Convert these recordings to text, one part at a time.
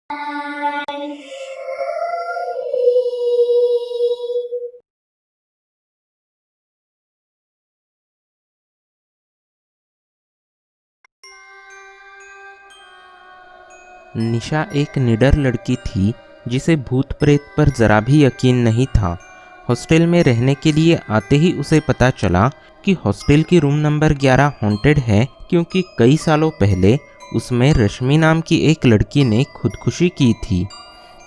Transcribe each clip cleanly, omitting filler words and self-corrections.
निशा एक निडर लड़की थी जिसे भूत प्रेत पर जरा भी यकीन नहीं था। हॉस्टल में रहने के लिए आते ही उसे पता चला कि हॉस्टल की रूम नंबर 11 हॉन्टेड है, क्योंकि कई सालों पहले उसमें रश्मि नाम की एक लड़की ने खुदकुशी की थी।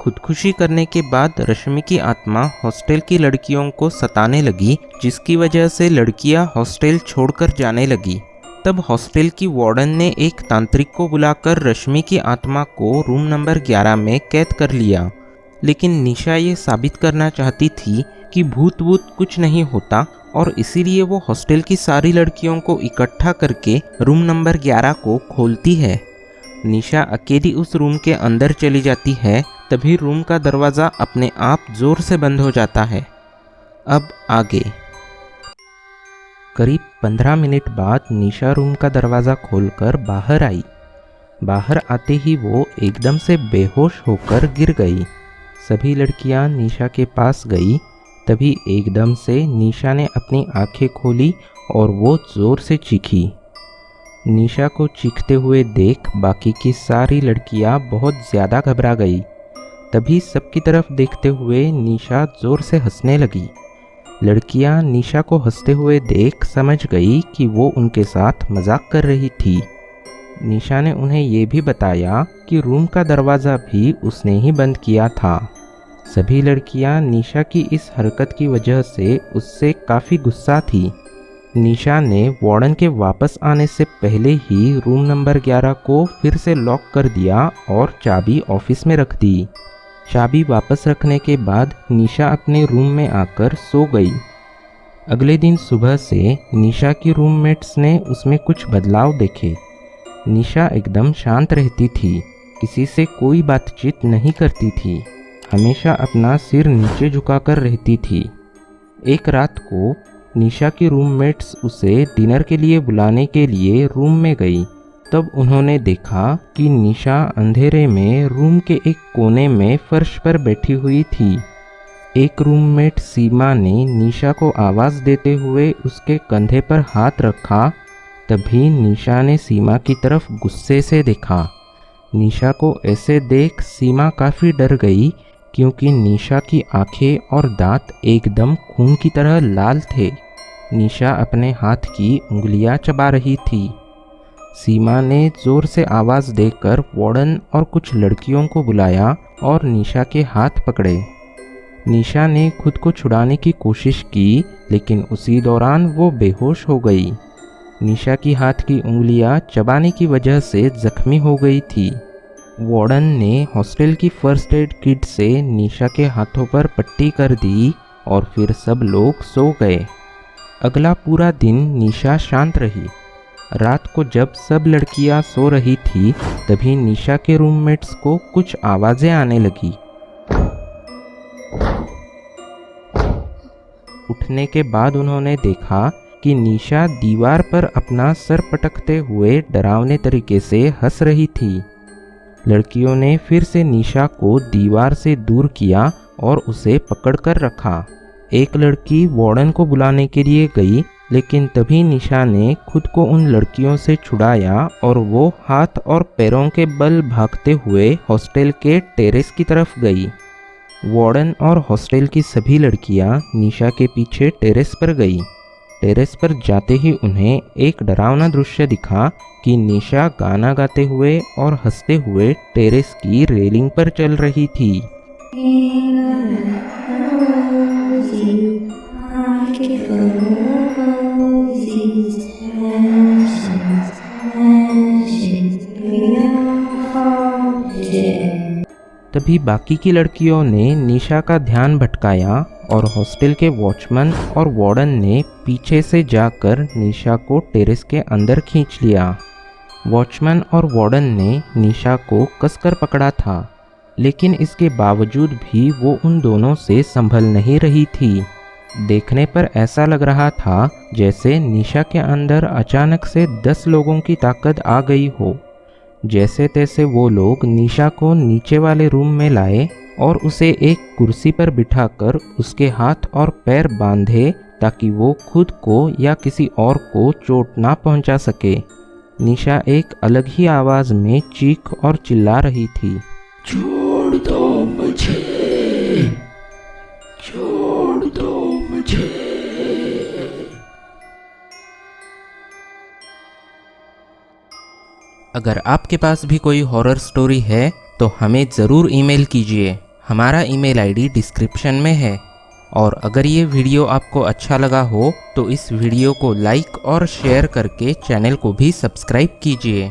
खुदकुशी करने के बाद रश्मि की आत्मा हॉस्टल की लड़कियों को सताने लगी, जिसकी वजह से लड़कियां हॉस्टल छोड़कर जाने लगी। तब हॉस्टल की वार्डन ने एक तांत्रिक को बुलाकर रश्मि की आत्मा को रूम नंबर 11 में कैद कर लिया। लेकिन निशा ये साबित करना चाहती थी कि भूत वूत कुछ नहीं होता, और इसीलिए वो हॉस्टल की सारी लड़कियों को इकट्ठा करके रूम नंबर 11 को खोलती है। निशा अकेली उस रूम के अंदर चली जाती है, तभी रूम का दरवाज़ा अपने आप जोर से बंद हो जाता है। अब आगे। करीब 15 मिनट बाद निशा रूम का दरवाज़ा खोलकर बाहर आई। बाहर आते ही वो एकदम से बेहोश होकर गिर गई। सभी लड़कियां निशा के पास गई, तभी एकदम से निशा ने अपनी आंखें खोली और वो ज़ोर से चीखी। निशा को चीखते हुए देख बाकी की सारी लड़कियां बहुत ज़्यादा घबरा गई। तभी सबकी तरफ देखते हुए निशा ज़ोर से हंसने लगी। लड़कियां निशा को हंसते हुए देख समझ गई कि वो उनके साथ मजाक कर रही थी। निशा ने उन्हें ये भी बताया कि रूम का दरवाज़ा भी उसने ही बंद किया था। सभी लड़कियां निशा की इस हरकत की वजह से उससे काफ़ी गुस्सा थी। निशा ने वार्डन के वापस आने से पहले ही रूम नंबर 11 को फिर से लॉक कर दिया और चाबी ऑफिस में रख दी। चाबी वापस रखने के बाद निशा अपने रूम में आकर सो गई। अगले दिन सुबह से निशा की रूममेट्स ने उसमें कुछ बदलाव देखे। निशा एकदम शांत रहती थी, किसी से कोई बातचीत नहीं करती थी, हमेशा अपना सिर नीचे झुकाकर रहती थी। एक रात को निशा की रूममेट्स उसे डिनर के लिए बुलाने के लिए रूम में गई। तब उन्होंने देखा कि निशा अंधेरे में रूम के एक कोने में फर्श पर बैठी हुई थी। एक रूममेट सीमा ने निशा को आवाज़ देते हुए उसके कंधे पर हाथ रखा। तभी निशा ने सीमा की तरफ गुस्से से देखा। निशा को ऐसे देख सीमा काफ़ी डर गई, क्योंकि निशा की आंखें और दांत एकदम खून की तरह लाल थे। निशा अपने हाथ की उंगलियां चबा रही थी। सीमा ने ज़ोर से आवाज़ देकर वार्डन और कुछ लड़कियों को बुलाया और निशा के हाथ पकड़े। निशा ने खुद को छुड़ाने की कोशिश की, लेकिन उसी दौरान वो बेहोश हो गई। निशा की हाथ की उंगलियां चबाने की वजह से जख्मी हो गई थी। वार्डन ने हॉस्टल की फर्स्ट एड किट से निशा के हाथों पर पट्टी कर दी और फिर सब लोग सो गए। अगला पूरा दिन निशा शांत रही। रात को जब सब लड़कियां सो रही थी, तभी निशा के रूममेट्स को कुछ आवाज़ें आने लगी। उठने के बाद उन्होंने देखा कि निशा दीवार पर अपना सर पटकते हुए डरावने तरीके से हंस रही थी। लड़कियों ने फिर से निशा को दीवार से दूर किया और उसे पकड़कर रखा। एक लड़की वार्डन को बुलाने के लिए गई, लेकिन तभी निशा ने खुद को उन लड़कियों से छुड़ाया और वो हाथ और पैरों के बल भागते हुए हॉस्टल के टेरेस की तरफ गई। वार्डन और हॉस्टल की सभी लड़कियां निशा के पीछे टेरेस पर गई। टेरेस पर जाते ही उन्हें एक डरावना दृश्य दिखा कि निशा गाना गाते हुए और हंसते हुए टेरेस की रेलिंग पर चल रही थी। तभी बाकी की लड़कियों ने निशा का ध्यान भटकाया और हॉस्टल के वॉचमैन और वार्डन ने पीछे से जाकर निशा को टेरेस के अंदर खींच लिया। वॉचमैन और वार्डन ने निशा को कसकर पकड़ा था, लेकिन इसके बावजूद भी वो उन दोनों से संभल नहीं रही थी। देखने पर ऐसा लग रहा था जैसे निशा के अंदर अचानक से 10 लोगों की ताकत आ गई हो। जैसे तैसे वो लोग निशा को नीचे वाले रूम में लाए और उसे एक कुर्सी पर बिठाकर उसके हाथ और पैर बांधे ताकि वो खुद को या किसी और को चोट ना पहुंचा सके। निशा एक अलग ही आवाज में चीख और चिल्ला रही थी, छोड़ दो मुझे, छोड़ दो मुझे। अगर आपके पास भी कोई हॉरर स्टोरी है तो हमें ज़रूर ईमेल कीजिए। हमारा ईमेल आईडी डिस्क्रिप्शन में है। और अगर ये वीडियो आपको अच्छा लगा हो तो इस वीडियो को लाइक और शेयर करके चैनल को भी सब्सक्राइब कीजिए।